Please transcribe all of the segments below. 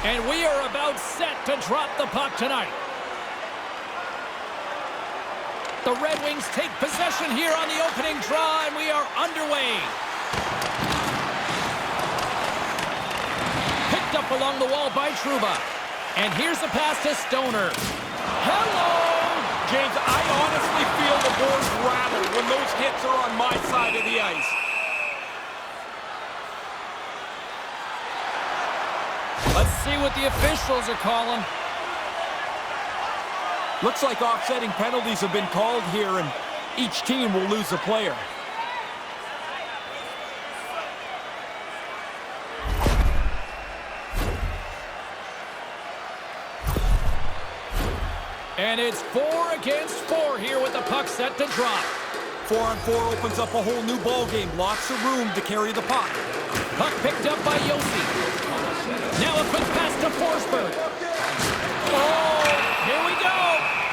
And we are about set to drop the puck tonight. The Red Wings take possession here on the opening draw, and we are underway. Picked up along the wall by Trouba. And here's the pass to Stoner. Hello! James, I honestly feel the boards rattle when those hits are on my side of the ice. Let's see what the officials are calling. Looks like offsetting penalties have been called here, and each team will lose a player. And it's 4 against 4 here with the puck set to drop. 4-on-4 opens up a whole new ball game. Lots of room to carry the puck. Puck picked up by Yossi. Now a quick pass to Forsberg. Oh, here we go.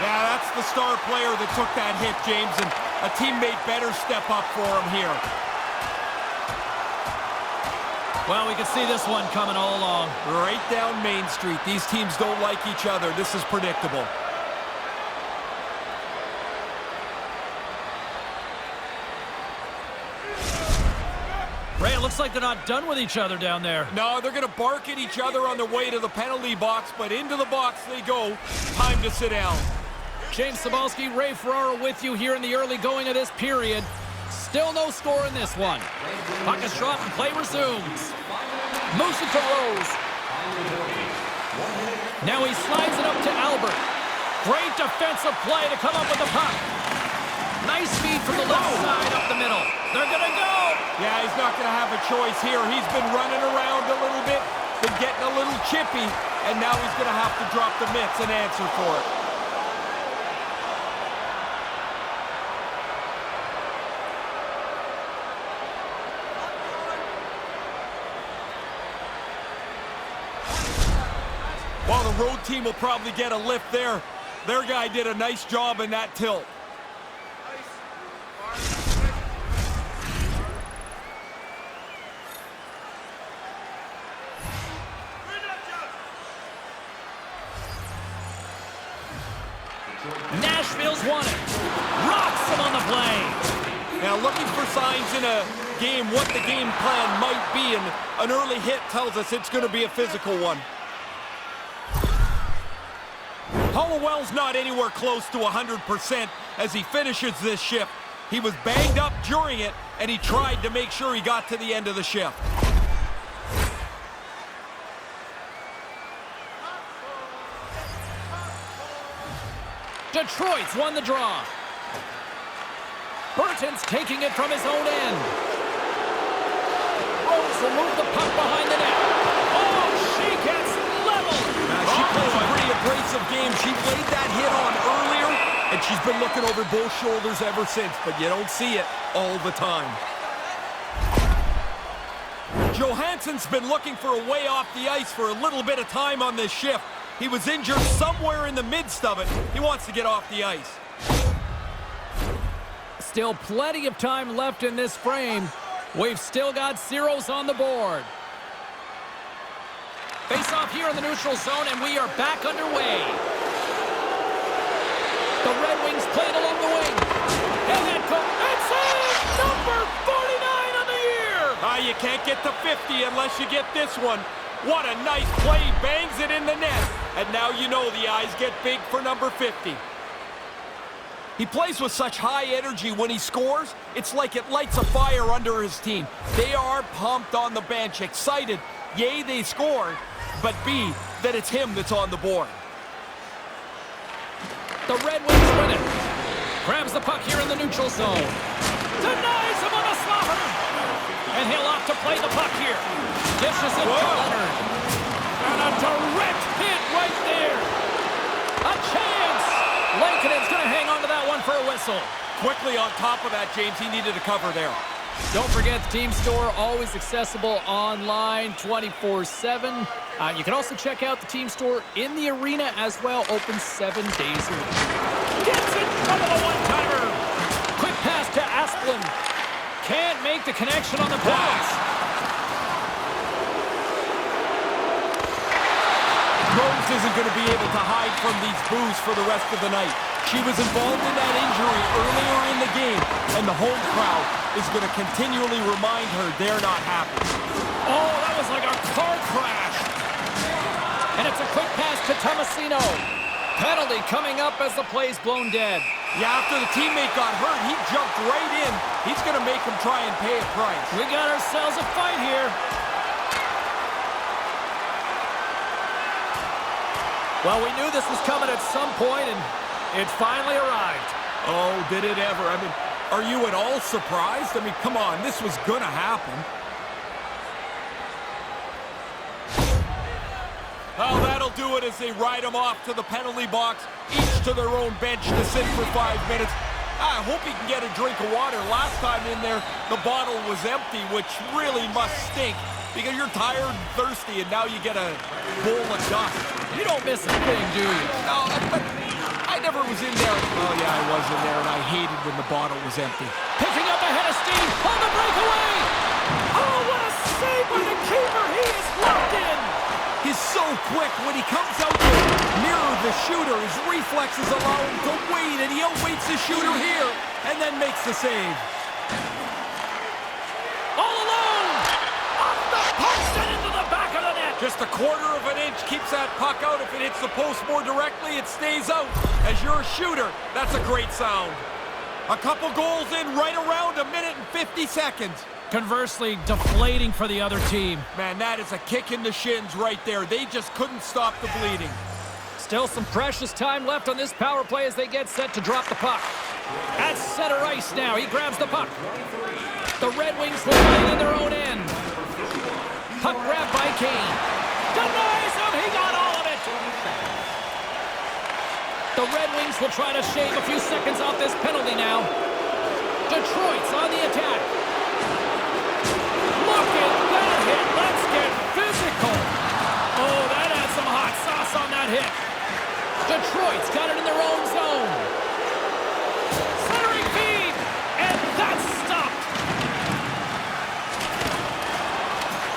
Yeah, that's the star player that took that hit, James, and a teammate better step up for him here. Well, we can see this one coming all along. Right down Main Street. These teams don't like each other. This is predictable. Ray, it looks like they're not done with each other down there. No, they're going to bark at each other on their way to the penalty box, but into the box they go. Time to sit down. James Cybulski, Ray Ferraro with you here in the early going of this period. Still no score in this one. Puck is dropped and play resumes. Moves it to Rose. Now he slides it up to Albert. Great defensive play to come up with the puck. Nice feed from the left side up the middle. They're going to go. Yeah, he's not going to have a choice here. He's been running around a little bit, been getting a little chippy, and now he's going to have to drop the mitts and answer for it. Well, the road team will probably get a lift there. Their guy did a nice job in that tilt. Nashville's won it. Rocks him on the play. Now looking for signs in a game what the game plan might be, and an early hit tells us it's going to be a physical one. Hollowell's not anywhere close to 100% as he finishes this shift. He was banged up during it, and he tried to make sure he got to the end of the shift. Detroit's won the draw. Burton's taking it from his own end. Rose will move the puck behind the net. Oh, she gets leveled. She plays a pretty abrasive game. She laid that hit on earlier, and she's been looking over both shoulders ever since, but you don't see it all the time. Johansson's been looking for a way off the ice for a little bit of time on this shift. He was injured somewhere in the midst of it. He wants to get off the ice. Still plenty of time left in this frame. We've still got zeros on the board. Face off here in the neutral zone, and we are back underway. The Red Wings playing along the wing. And that goes. It's in! Number 49 on the year! You can't get to 50 unless you get this one. What a nice play. Bangs it in the net. And now you know the eyes get big for number 50. He plays with such high energy when he scores. It's like it lights a fire under his team. They are pumped on the bench, excited. Yay, they scored, but B, that it's him that's on the board. The Red Wings win it. Grabs the puck here in the neutral zone. Denies him on a slaughter. And he'll opt to play the puck here. Dishes it to Leonard. And a direct hit right there. A chance. Lankinen's going to hang on to that one for a whistle. Quickly on top of that, James, he needed a cover there. Don't forget the team store, always accessible online 24/7. You can also check out the team store in the arena as well, open 7 days a week. Gets in front of a one-timer. Quick pass to Asplund. Can't make the connection on the pass. James isn't going to be able to hide from these boos for the rest of the night. She was involved in that injury earlier in the game, and the home crowd is going to continually remind her they're not happy. Oh, that was like a car crash. And it's a quick pass to Tomasino. Penalty coming up as the play's blown dead. Yeah, after the teammate got hurt, he jumped right in. He's going to make him try and pay a price. We got ourselves a fight here. Well, we knew this was coming at some point, and it finally arrived. Oh, did it ever? I mean, are you at all surprised? I mean, come on, this was going to happen. Oh, that'll do it as they ride him off to the penalty box, each to their own bench to sit for 5 minutes. I hope he can get a drink of water. Last time in there, the bottle was empty, which really must stink because you're tired and thirsty, and now you get a bowl of dust. You don't miss a thing, do you? No, but I never was in there. Oh, yeah, I was in there, and I hated when the bottle was empty. Picking up ahead of Steve on the breakaway. Oh, what a save by the keeper. He is locked in. He's so quick when he comes out to mirror the shooter. His reflexes allow him to wait, and he outwaits the shooter here and then makes the save. All alone! Off the post and into the back of the net! Just a quarter of an inch keeps that puck out. If it hits the post more directly, it stays out. As you're a shooter, that's a great sound. A couple goals in right around a minute and 50 seconds. Conversely, deflating for the other team. Man, that is a kick in the shins right there. They just couldn't stop the bleeding. Still some precious time left on this power play as they get set to drop the puck. At center ice now, he grabs the puck. The Red Wings will play it in their own end. Puck grabbed by Kane. Denies him, he got all of it. The Red Wings will try to shave a few seconds off this penalty now. Detroit's on the attack. Look at that hit. Let's get physical. Oh, that had some hot sauce on that hit. Detroit's got it in their own zone. Centering feed. And that's stopped.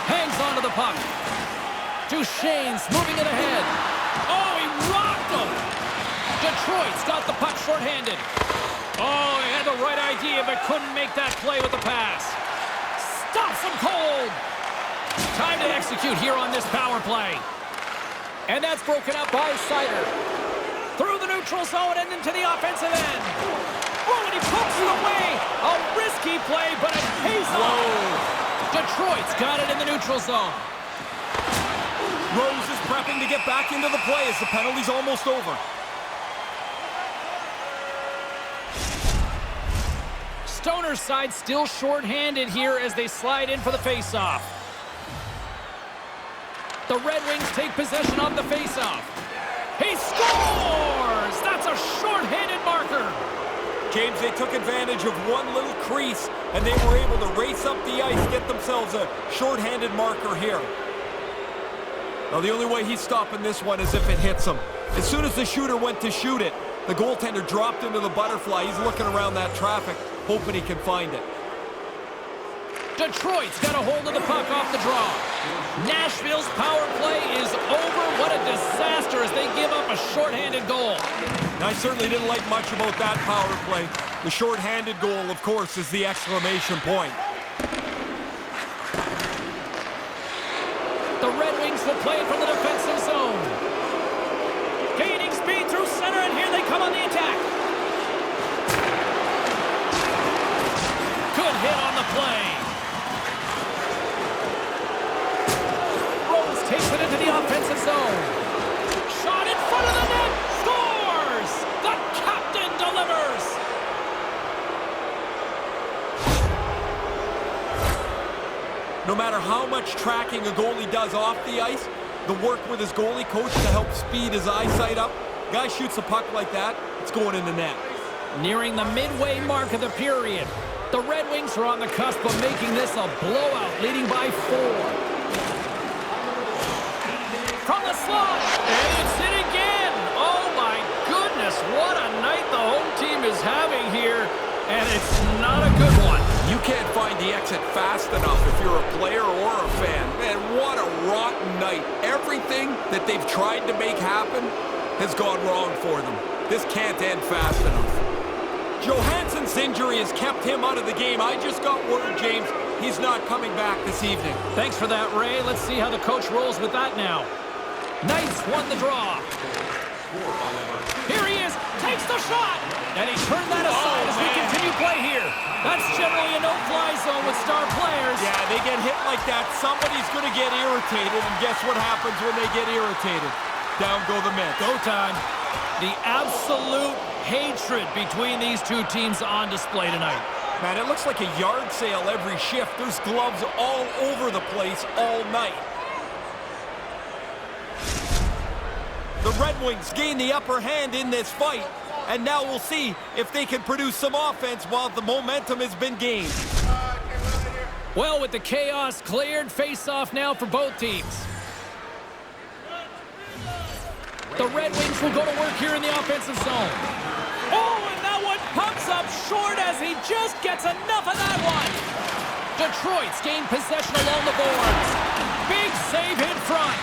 Hangs onto the puck. Duchesne's moving it ahead. Oh, he rocked him. Detroit's got the puck shorthanded. Oh, he had the right idea, but couldn't make that play with the pass. Stops him cold. Time to execute here on this power play. And that's broken up by Sider. Through the neutral zone and into the offensive end. Oh, and he pokes it away. A risky play, but it pays off. Detroit's got it in the neutral zone. Rose is prepping to get back into the play as the penalty's almost over. Stoner's side still short-handed here as they slide in for the face-off. The Red Wings take possession of the face-off. He scores! That's a short-handed marker. James, they took advantage of one little crease, and they were able to race up the ice, get themselves a short-handed marker here. Now, the only way he's stopping this one is if it hits him. As soon as the shooter went to shoot it, the goaltender dropped into the butterfly. He's looking around that traffic, hoping he can find it. Detroit's got a hold of the puck off the draw. Nashville's power play is over. What a disaster as they give up a shorthanded goal. I certainly didn't like much about that power play. The shorthanded goal, of course, is the exclamation point. The Red Wings will play it from the defensive zone. Gaining speed through center, and here they come on the attack. Good hit on the play. Rose takes it into the offensive zone. Shot in front of the net. Scores! The captain delivers. No matter how much tracking a goalie does off the ice, the work with his goalie coach to help speed his eyesight up, guy shoots a puck like that, it's going in the net. Nearing the midway mark of the period, the Red Wings are on the cusp of making this a blowout, leading by 4. From the slot, and it's in again. Oh my goodness, what a night the home team is having here, and it's not a good one. You can't find the exit fast enough if you're a player or a fan. Man, what a rotten night. Everything that they've tried to make happen has gone wrong for them. This can't end fast enough. Johansson's injury has kept him out of the game. I just got word, James, he's not coming back this evening. Thanks for that, Ray. Let's see how the coach rolls with that now. Knights won the draw. Here he is, takes the shot, and he turned that aside as we continue play here. That's generally a no-fly zone with star players. Yeah, they get hit like that, somebody's going to get irritated, and guess what happens when they get irritated? Down go the Mets. Go time. The absolute hatred between these two teams on display tonight. Man, it looks like a yard sale every shift. There's gloves all over the place all night. The Red Wings gain the upper hand in this fight, and now we'll see if they can produce some offense while the momentum has been gained. Well, with the chaos cleared, face-off now for both teams. The Red Wings will go to work here in the offensive zone. Oh, and that one pumps up short as he just gets enough of that one. Detroit's gained possession along the boards. Big save in front.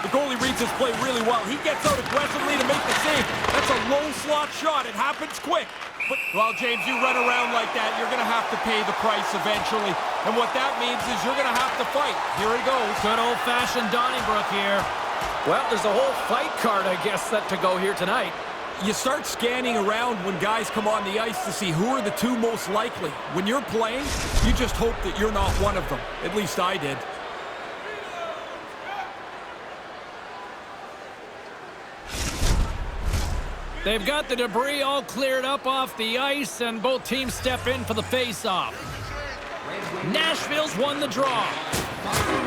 The goalie reads his play really well. He gets out aggressively to make the save. That's a low slot shot. It happens quick. But, well, James, you run around like that, you're going to have to pay the price eventually. And what that means is you're going to have to fight. Here it goes. Good old-fashioned Donnybrook here. Well, there's a whole fight card, I guess, set to go here tonight. You start scanning around when guys come on the ice to see who are the two most likely. When you're playing, you just hope that you're not one of them. At least I did. They've got the debris all cleared up off the ice, and both teams step in for the face-off. Nashville's won the draw.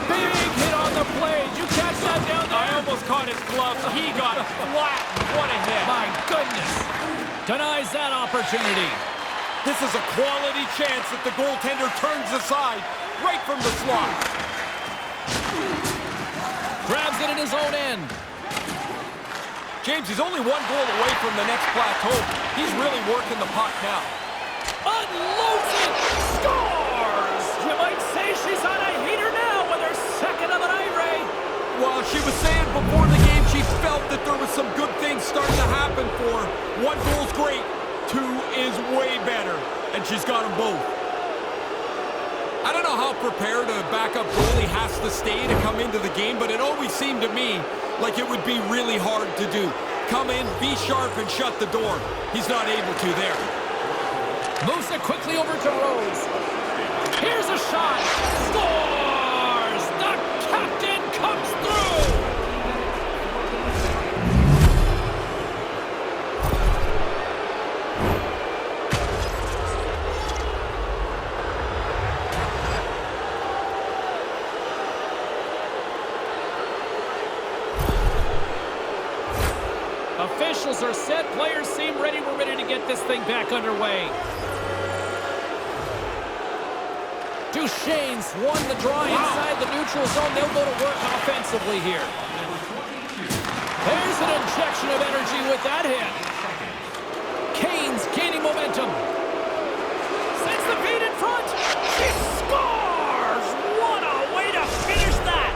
Big hit on the play. Did you catch that down there? I almost caught his glove. He got flattened. What a hit. My goodness. Denies that opportunity. This is a quality chance that the goaltender turns aside right from the slot. Grabs it in his own end. James, he's only one goal away from the next plateau. He's really working the puck now. Unloads it! Scores! You might say she's on a heater now with her second of the night, Ray. Well, she was saying before the game she felt that there was some good things starting to happen for her. One goal's great. Two is way better. And she's got them both. I don't know how prepared a backup goalie has to stay to come into the game, but it always seemed to me like it would be really hard to do. Come in, be sharp, and shut the door. He's not able to there. Moves it quickly over to Rose. Here's a shot. Scores! The captain comes through! Officials are set. Players seem ready. We're ready to get this thing back underway. Duchesne's won the draw inside the neutral zone. They'll go to work offensively here. There's an injection of energy with that hit. Kane's gaining momentum. Sends the feed in front. She scores! What a way to finish that!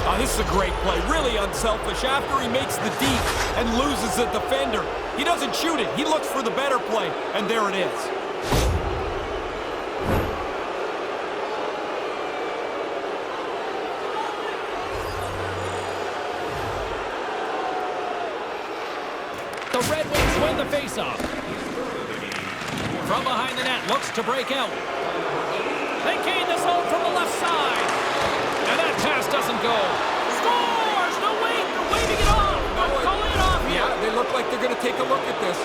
Oh, this is a great play. Really unselfish. After he makes the deep and loses a defender, he doesn't shoot it. He looks for the better play, and there it is. The Red Wings win the faceoff. From behind the net, looks to break out. They gain the zone from the left side. And that pass doesn't go. Scores! No, wait, they're waving it off. They're calling it off here. Yeah, they look like they're going to take a look at this.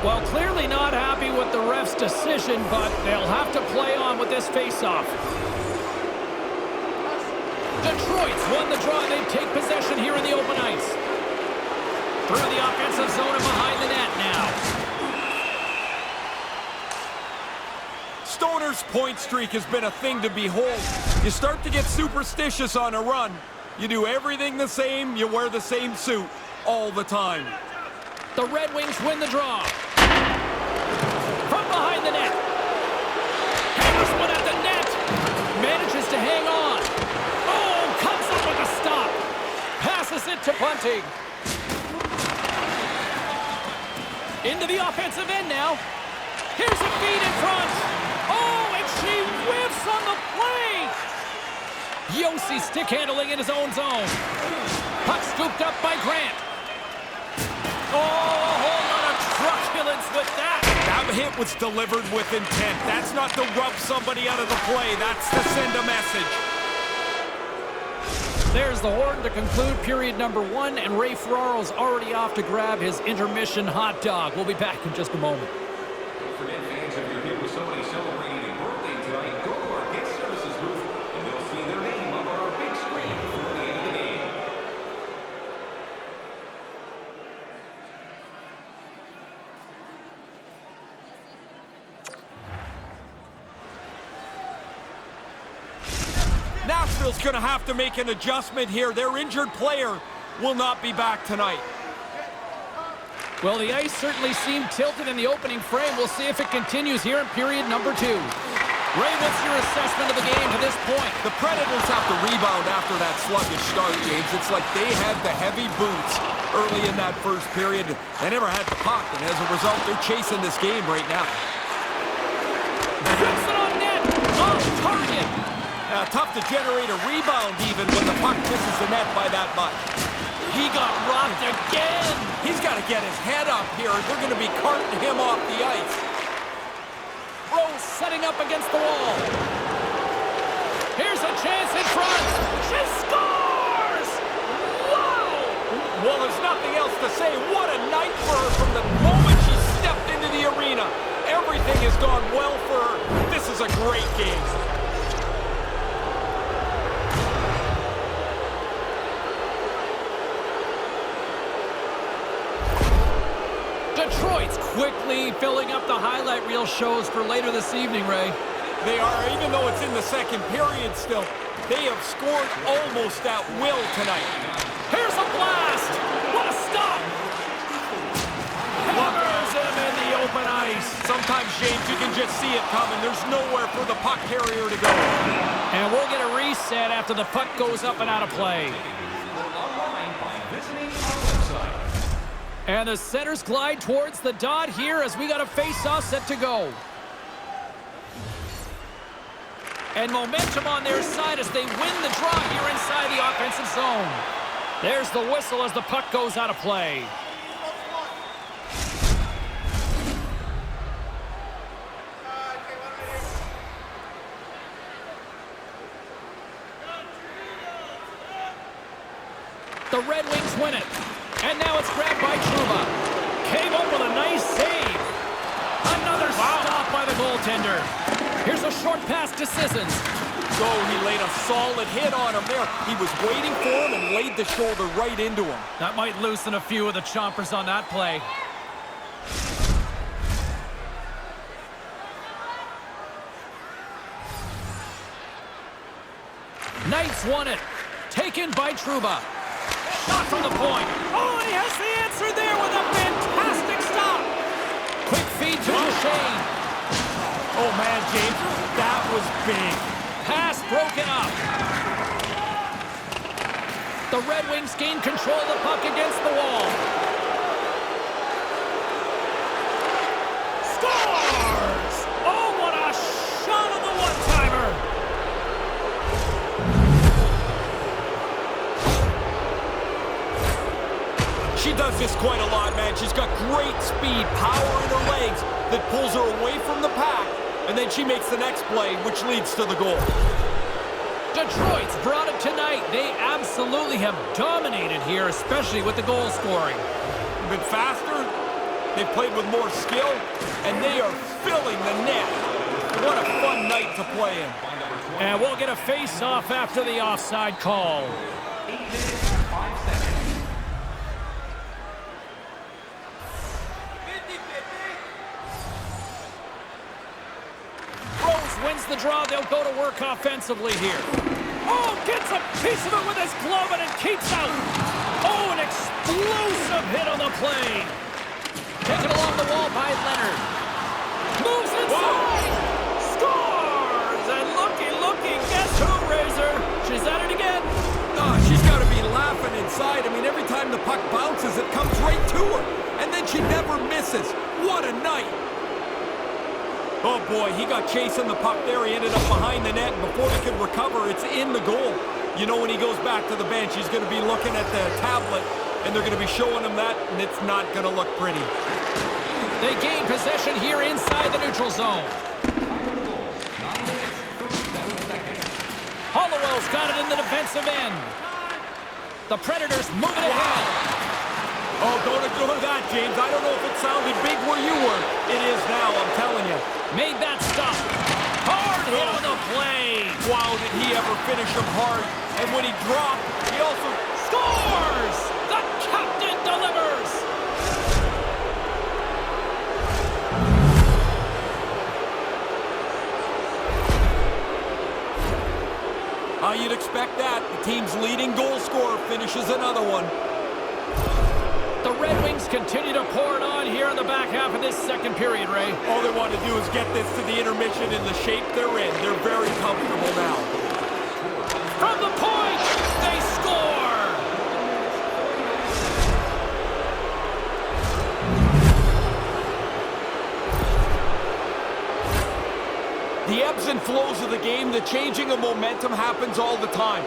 Well, clearly not happy with the ref's decision, but they'll have to play on with this faceoff. Detroit's won the draw. They take possession here in the open ice. Through the offensive zone and behind the net now. Stoner Center's point streak has been a thing to behold. You start to get superstitious on a run. You do everything the same, you wear the same suit all the time. The Red Wings win the draw. From behind the net. Hammers one at the net. Manages to hang on. Oh, comes up with a stop. Passes it to Bunting. Into the offensive end now. Here's a feed in front. Oh, and she whiffs on the play. Yossi stick handling in his own zone. Puck scooped up by Grant. Oh, a whole lot of truculence with that. That hit was delivered with intent. That's not to rub somebody out of the play. That's to send a message. There's the horn to conclude period number 1, and Ray Ferraro's already off to grab his intermission hot dog. We'll be back in just a moment. Don't forget, fans, if you're here with somebody celebrating a birthday tonight, go to our guest services booth, and they'll see their name up on our big screen before the end of the game. Nashville's going to have to make an adjustment here. Their injured player will not be back tonight. Well, the ice certainly seemed tilted in the opening frame. We'll see if it continues here in period number 2. Ray, what's your assessment of the game to this point? The Predators have to rebound after that sluggish start, James. It's like they had the heavy boots early in that first period. They never had the puck, and as a result, they're chasing this game right now. Puts it on net. On target. Tough to generate a rebound even when the puck misses the net by that much. He got rocked again. He's got to get his head up here. They're going to be carting him off the ice. Rose setting up against the wall. Here's a chance in front. She scores! Wow! Well, there's nothing else to say. What a night for her from the moment she stepped into the arena. Everything has gone well for her. This is a great game. Detroit's quickly filling up the highlight reel shows for later this evening, Ray. They are, even though it's in the second period still, they have scored almost at will tonight. Here's a blast! What a stop! Hammers him in the open ice. Sometimes, James, you can just see it coming. There's nowhere for the puck carrier to go. And we'll get a reset after the puck goes up and out of play. And the centers glide towards the dot here as we got a face-off set to go. And momentum on their side as they win the draw here inside the offensive zone. There's the whistle as the puck goes out of play. The Red Wings win it. And now it's grabbed by Trouba. Came up with a nice save. Another stop by the goaltender. Here's a short pass to Sissons. So he laid a solid hit on him there. He was waiting for him and laid the shoulder right into him. That might loosen a few of the chompers on that play. Knights won it. Taken by Trouba. Shot from the point. Oh, he has the answer there with a fantastic stop. Quick feed to Duchesne. Oh, man, James, that was big. Pass broken up. The Red Wings gain control of the puck against the wall. Scores! Oh, what a shot on the one-timer. She does this quite a lot, man. She's got great speed, power in her legs that pulls her away from the pack, and then she makes the next play, which leads to the goal. Detroit's brought it tonight. They absolutely have dominated here, especially with the goal scoring. They've been faster, they've played with more skill, and they are filling the net. What a fun night to play in. And we'll get a face-off after the offside call. 8 minutes, 5 seconds. the draw. They'll go to work offensively here. Oh, gets a piece of it with his glove and it keeps out. Oh, an explosive hit on the play. Taken along the wall by Leonard. Moves inside. Scores! And looky, guess who, Razor? She's at it again. Oh, she's got to be laughing inside. I mean, every time the puck bounces, it comes right to her. And then she never misses. What a night. Oh, boy, he got chasing the puck there. He ended up behind the net. And before he could recover, it's in the goal. You know, when he goes back to the bench, he's going to be looking at the tablet, and they're going to be showing him that, and it's not going to look pretty. They gain possession here inside the neutral zone. Hollowell's got it in the defensive end. The Predators moving ahead. Oh, don't ignore that, James. I don't know if it sounded big where you were. It is now, I'm telling you. Made that stop. Hard hit on the play. Wow, did he ever finish him hard. And when he dropped, he also scores! The captain delivers! You'd expect that. The team's leading goal scorer finishes another one. The Red Wings continue to pour it on here in the back half of this second period, Ray. All they want to do is get this to the intermission in the shape they're in. They're very comfortable now. From the point, they score! The ebbs and flows of the game, the changing of momentum happens all the time.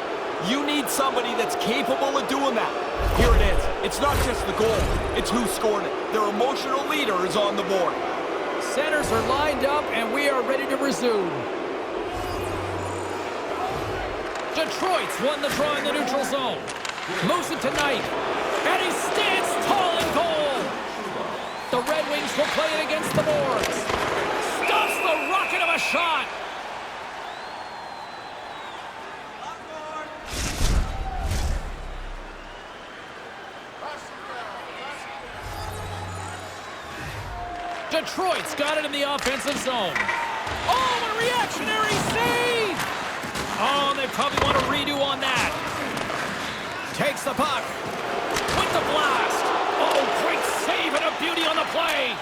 You need somebody that's capable of doing that. Here it is. It's not just the goal. It's who scored it. Their emotional leader is on the board. Centers are lined up, and we are ready to resume. Detroit's won the draw in the neutral zone. Moves it tonight. And he stands tall in goal. The Red Wings will play it against the boards. Stops the rocket of a shot. Detroit's got it in the offensive zone. Oh, a reactionary save! Oh, they probably want a redo on that. Takes the puck. With the blast. Oh, great save and a beauty on the play.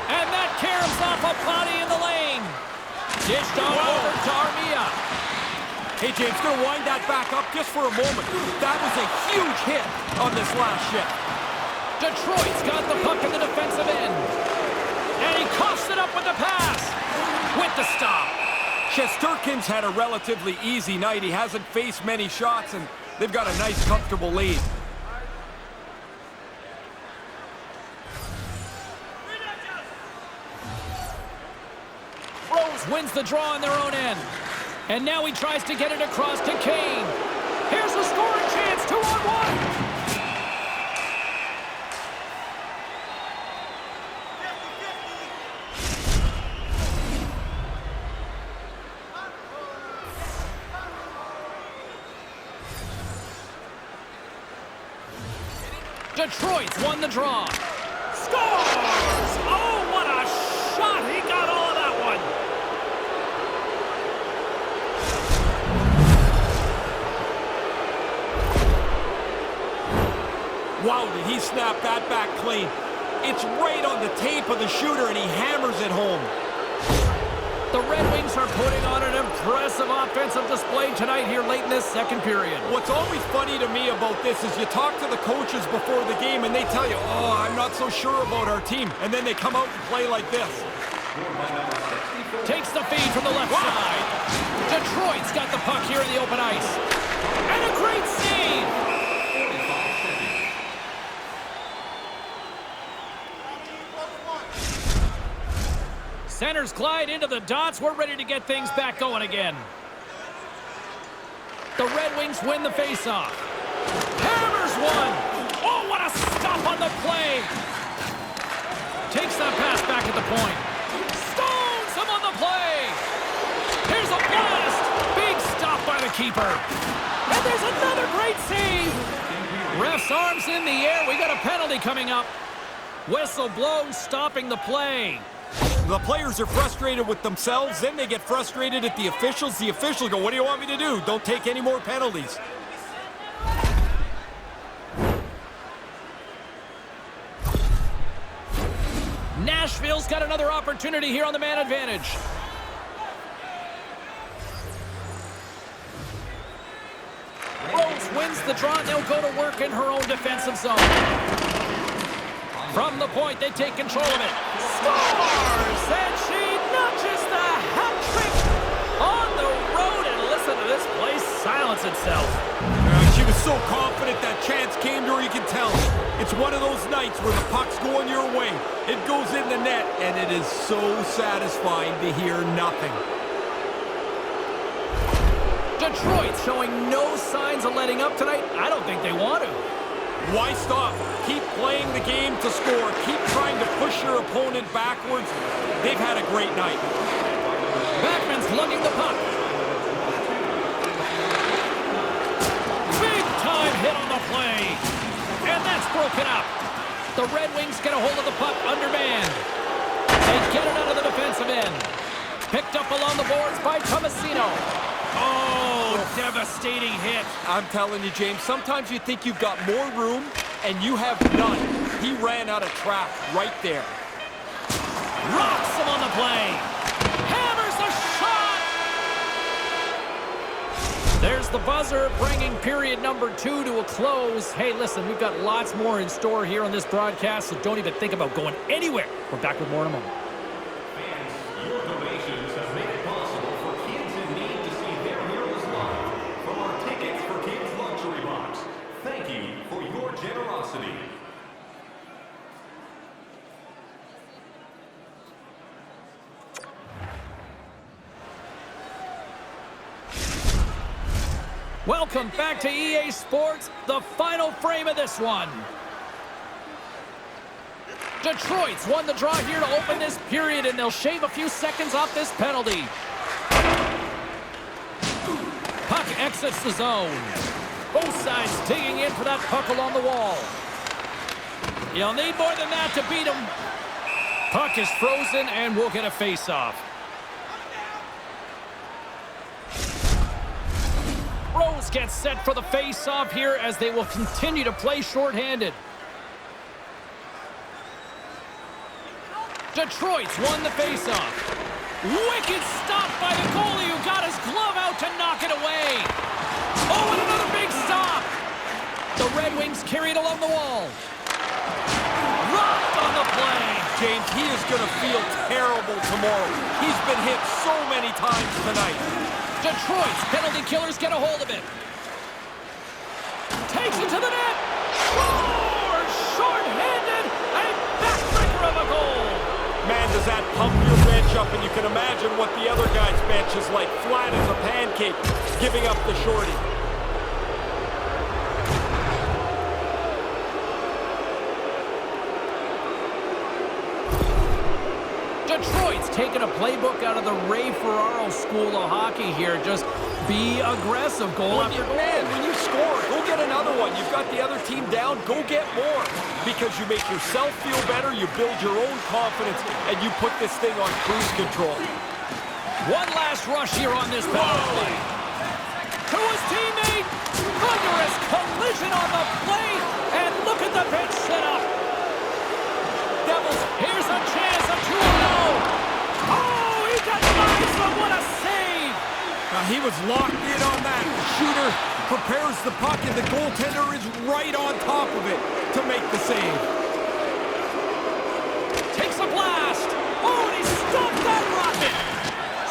And that caroms off a body in the lane. Dished on over to Armia. Hey, James, gonna wind that back up just for a moment. That was a huge hit on this last shift. Detroit's got the puck in the defensive end. And he coughs it up with the pass. With the stop. Shesterkin's had a relatively easy night. He hasn't faced many shots, and they've got a nice, comfortable lead. Rose wins the draw on their own end. And now he tries to get it across to Kane. Here's a scoring chance, 2-on-1. Detroit's won the draw. Scores! Oh, what a shot! He got all of that one. Wow, did he snap that back clean. It's right on the tape of the shooter, and he hammers it home. The Red Wings are putting on an impressive offensive display tonight here late in this second period. What's always funny to me about this is you talk to the coaches before the game and they tell you, oh, I'm not so sure about our team. And then they come out and play like this. Takes the feed from the left side. Detroit's got the puck here in the open ice. And a great save. Centers glide into the dots. We're ready to get things back going again. The Red Wings win the faceoff. Hammers one. Oh, what a stop on the play. Takes that pass back at the point. Stones him on the play. Here's a blast. Big stop by the keeper. And there's another great save. Ref's arms in the air. We got a penalty coming up. Whistle blown, stopping the play. The players are frustrated with themselves, then they get frustrated at the officials. The officials go, what do you want me to do? Don't take any more penalties. Nashville's got another opportunity here on the man advantage. Rose wins the draw, and they'll go to work in her own defensive zone. From the point, they take control of it. Scores! And she notches the hat trick on the road. And listen to this place silence itself. She was so confident that chance came to her, you can tell. It's one of those nights where the puck's going your way. It goes in the net, and it is so satisfying to hear nothing. Detroit showing no signs of letting up tonight. I don't think they want to. Why stop? Keep playing the game to score. Keep trying to push your opponent backwards. They've had a great night. Backman's lugging the puck. Big time hit on the play. And that's broken up. The Red Wings get a hold of the puck undermanned. They get it out of the defensive end. Picked up along the boards by Tomasino. Oh, devastating hit. I'm telling you, James, sometimes you think you've got more room, and you have none. He ran out of track right there. Rocks him on the play. Hammers the shot. There's the buzzer, bringing period number 2 to a close. Hey, listen, we've got lots more in store here on this broadcast, so don't even think about going anywhere. We're back with more in a moment. Fans, your donations have made it possible for kids in need to see their heroes live. From our Tickets for Kids luxury box, thank you for your generosity. Welcome back to EA Sports, the final frame of this one. Detroit's won the draw here to open this period, and they'll shave a few seconds off this penalty. Puck exits the zone. Both sides digging in for that puck along the wall. You'll need more than that to beat him. Puck is frozen, and we'll get a face-off. Rose gets set for the face-off here as they will continue to play shorthanded. Detroit's won the face-off. Wicked stop by the goalie who got his glove out to knock it away. Oh, and another big stop. The Red Wings carried along the wall. Rocked on the play. James, he is going to feel terrible tomorrow. He's been hit so many times tonight. Detroit's penalty killers get a hold of it. Takes it to the net. Scores! Short-handed. A backbreaker of a goal. Man, does that pump your bench up, and you can imagine what the other guy's bench is like. Flat as a pancake, giving up the shorty. Detroit's taking a playbook out of the Ray Ferraro school of hockey here. Just be aggressive, goal after goal. Man, when you score, go get another one. You've got the other team down, go get more. Because you make yourself feel better, you build your own confidence, and you put this thing on cruise control. One last rush here on this power play. To his teammate. Thunderous collision on the play. And look at the bench set up. Devils, here's a chance, a 2-0. Oh, he got nice, but what a save. He was locked in on that. The shooter prepares the puck, and the goaltender is right on top of it to make the save. Takes a blast. Oh, and he stopped that rocket.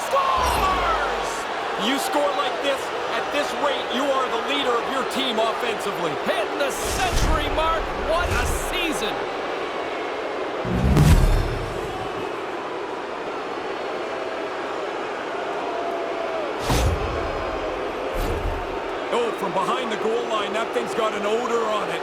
Scores! You score like this, at this rate, you are the leader of your team offensively. Hitting the century mark. What a season. Oh, from behind the goal line, that thing's got an odor on it.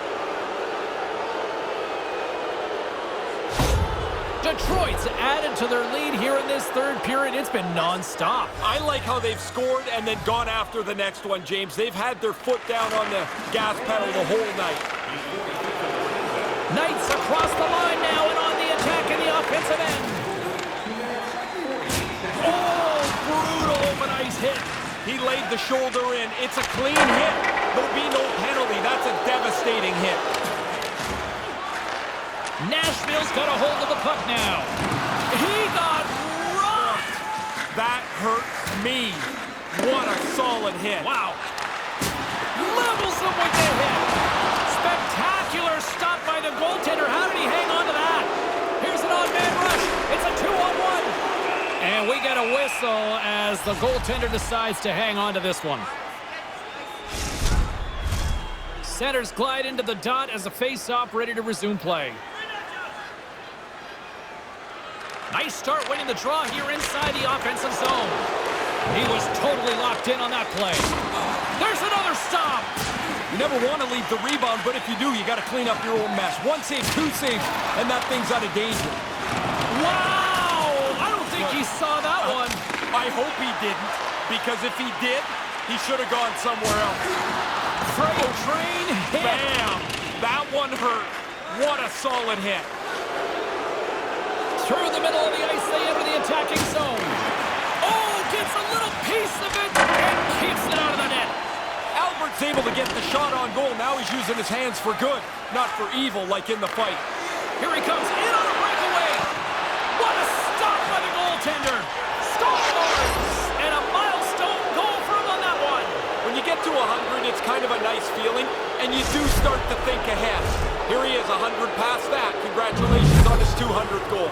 Detroit's added to their lead here in this third period. It's been non-stop. I like how they've scored and then gone after the next one, James. They've had their foot down on the gas pedal the whole night. Knights across the line now and on the attack in the offensive end. He laid the shoulder in. It's a clean hit. There'll be no penalty. That's a devastating hit. Nashville's got a hold of the puck now. He got rocked. That hurts me. What a solid hit. Wow. Levels him with the hit. Spectacular stop by the goaltender. How did he hang on to that? Here's an odd man rush. It's a 2-on-1. And we get a whistle as the goaltender decides to hang on to this one. Centers glide into the dot as the face-off ready to resume play. Nice start winning the draw here inside the offensive zone. He was totally locked in on that play. There's another stop. You never want to leave the rebound, but if you do, you got to clean up your own mess. One save, two saves, and that thing's out of danger. Wow! I don't think he saw that one. I hope he didn't, because if he did, he should have gone somewhere else. Freight train hit. Bam! That one hurt. What a solid hit. Through the middle of the ice, they enter the attacking zone. Oh, gets a little piece of it and keeps it out of the net. Albert's able to get the shot on goal. Now he's using his hands for good, not for evil like in the fight. Here he comes in on a breakaway. What a stop by the goaltender. Scores! And a milestone goal for him on that one. When you get to 100, it's kind of a nice feeling, and you do start to think ahead. Here he is, 100 past that. Congratulations on his 200th goal.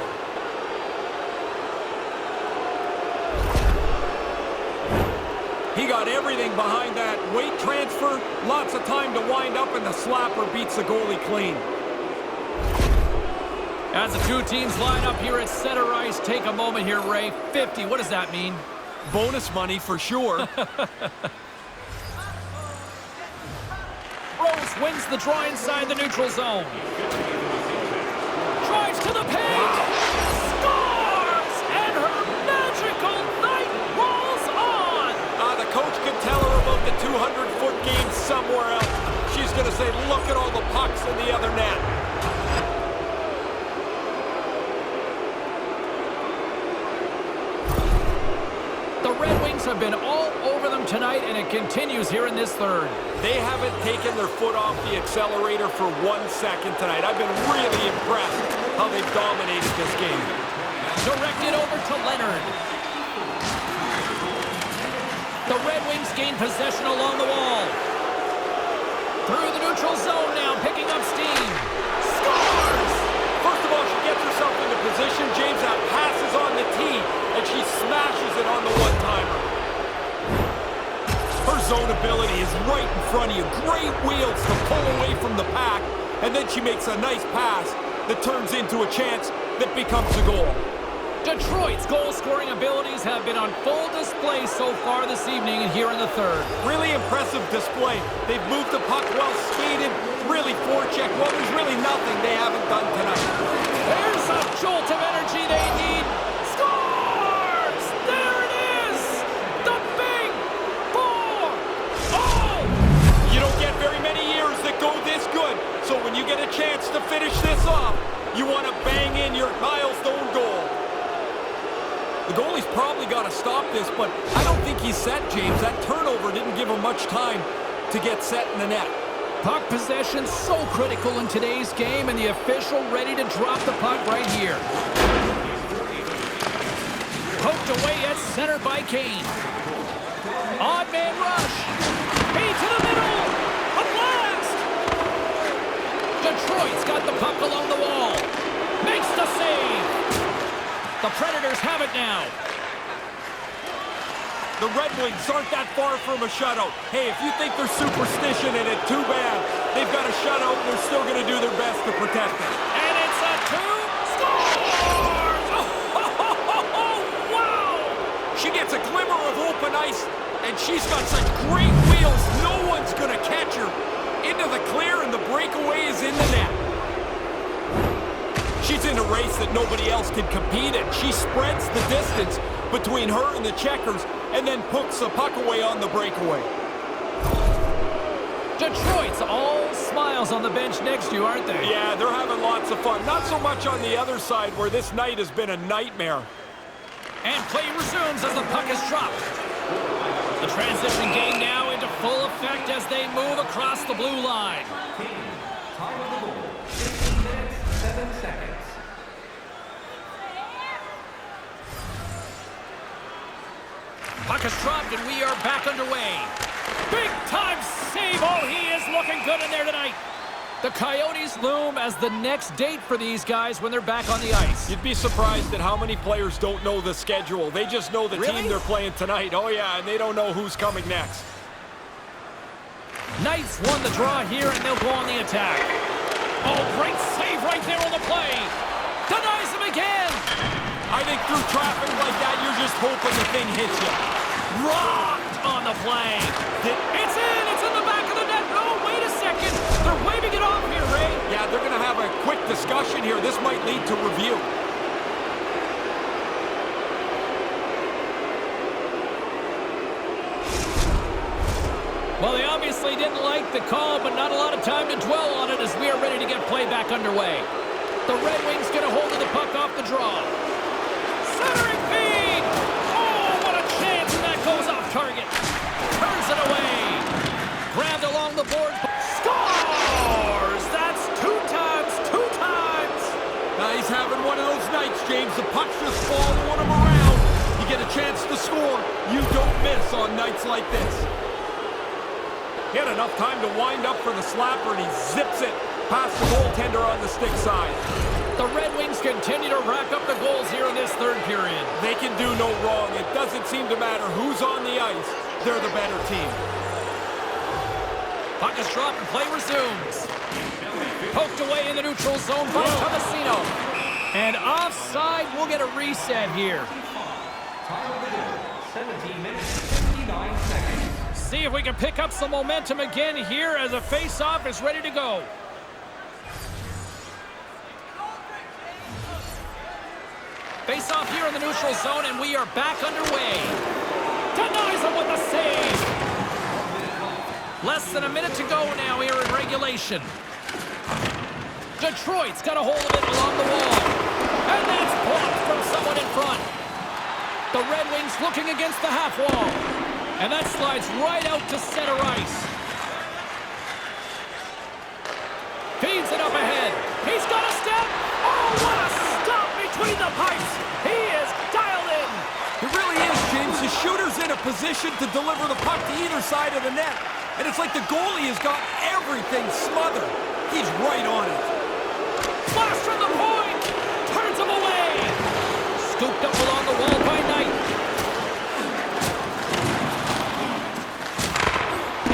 He got everything behind that weight transfer, lots of time to wind up, and the slapper beats the goalie clean. As the two teams line up here at center ice, take a moment here, Ray. 50, what does that mean? Bonus money for sure. Rose wins the draw inside the neutral zone. Drives to the paint. Scores! And her magical night rolls on. The coach can tell her about the 200-foot game somewhere else. She's going to say, look at all the pucks in the other net. The Red Wings have been all over them tonight, and it continues here in this third. They haven't taken their foot off the accelerator for 1 second tonight. I've been really impressed how they've dominated this game. Directed over to Leonard. The Red Wings gain possession along the wall. Through the neutral zone now, picking up steam. Scores! First of all, she gets herself into position. James, that passes on the tee, and she smashes it on the one-timer. Her zone ability is right in front of you. Great wheels to pull away from the pack, and then she makes a nice pass that turns into a chance that becomes a goal. Detroit's goal-scoring abilities have been on full display so far this evening and here in the third. Really impressive display. They've moved the puck well, skated, really forecheck. Well, there's really nothing they haven't done tonight. There's a jolt of energy they need. Scores! There it is! The big 4! Oh! You don't get very many years that go this good. So when you get a chance to finish this off, you want to bang in your milestone goal. The goalie's probably got to stop this, but I don't think he's set, James. That turnover didn't give him much time to get set in the net. Puck possession so critical in today's game, and the official ready to drop the puck right here. Poked away at center by Kane. Odd man rush. Feed to the middle. A blast. Detroit's got the puck along the wall. Makes the save. The Predators have it now. The Red Wings aren't that far from a shutout. Hey, if you think they're superstition in it, too bad. They've got a shutout, and they're still going to do their best to protect it. And it's a 2. Scores! Oh, wow! She gets a glimmer of open ice, and she's got such great wheels, no one's going to catch her. Into the clear, and the breakaway is in the net. She's in a race that nobody else can compete in. She spreads the distance between her and the checkers and then puts the puck away on the breakaway. Detroit's all smiles on the bench next to you, aren't they? Yeah, they're having lots of fun. Not so much on the other side where this night has been a nightmare. And play resumes as the puck is dropped. The transition game now into full effect as they move across the blue line. Time of the goal, 15 minutes, 7 seconds. Puck is dropped, and we are back underway. Big-time save. Oh, he is looking good in there tonight. The Coyotes loom as the next date for these guys when they're back on the ice. You'd be surprised at how many players don't know the schedule. They just know the team they're playing tonight. Oh, yeah, and they don't know who's coming next. Knights won the draw here, and they'll go on the attack. Oh, great save right there on the play. Denies him again. I think through traffic like that, you're just hoping the thing hits you. Rocked on the play. It's in. It's in the back of the net. No, wait a second. They're waving it off here, Ray. Yeah, they're going to have a quick discussion here. This might lead to review. Well, they obviously didn't like the call, but not a lot of time to dwell on it as we are ready to get play back underway. The Red Wings get a hold of the puck off the draw. Centering feed! Oh, what a chance, and that goes off target. Turns it away. Grabbed along the boards. Scores! That's two times. He's having one of those nights, James. The puck's just following him around. You get a chance to score. You don't miss on nights like this. He had enough time to wind up for the slapper, and he zips it past the goaltender on the stick side. The Red Wings continue to rack up the goals here in this third period. They can do no wrong. It doesn't seem to matter who's on the ice. They're the better team. Puck is dropped and play resumes. Poked away in the neutral zone by Tomasino. And offside, we'll get a reset here. Time of the goal, 17 minutes, 59 seconds. See if we can pick up some momentum again here as a face-off is ready to go. Face-off here in the neutral zone, and we are back underway. Denies him with the save. Less than a minute to go now here in regulation. Detroit's got a hold of it along the wall. And that's blocked from someone in front. The Red Wings looking against the half wall. And that slides right out to center ice. Feeds it up ahead. He's got a step. Oh, what a stop between the pipes. He is dialed in. It really is, James. The shooter's in a position to deliver the puck to either side of the net. And it's like the goalie has got everything smothered. He's right on it. Blast from the point. Turns him away. Scooped up along the wall by Knight.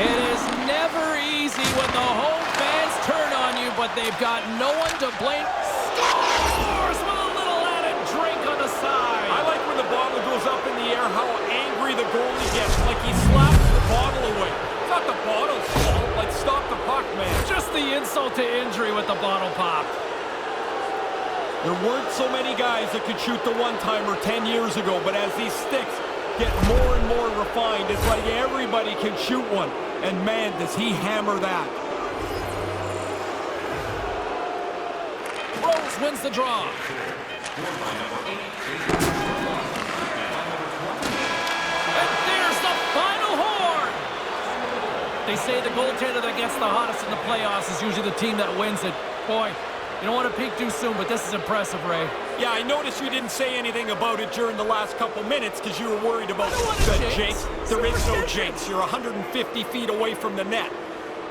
It is never easy when the home fans turn on you, but they've got no one to blame. Scores with a little added drink on the side. I like when the bottle goes up in the air, how angry the goalie gets, like he slaps the bottle away. It's not the bottle's fault. Like, stop the puck, man. Just the insult to injury with the bottle pop. There weren't so many guys that could shoot the one-timer 10 years ago, but as these sticks get more and more refined, it's like everybody can shoot one. And man, does he hammer that. Rose wins the draw. And there's the final horn. They say the goaltender that gets the hottest in the playoffs is usually the team that wins it. Boy, you don't want to peak too soon, but this is impressive, Ray. Yeah, I noticed you didn't say anything about it during the last couple minutes because you were worried about the jinx. There is no jinx. You're 150 feet away from the net.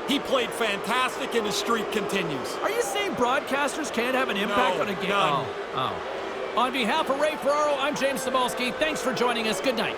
He played fantastic, and his streak continues. Are you saying broadcasters can't have an impact on a game? None. Oh. On behalf of Ray Ferraro, I'm James Cybulski. Thanks for joining us. Good night.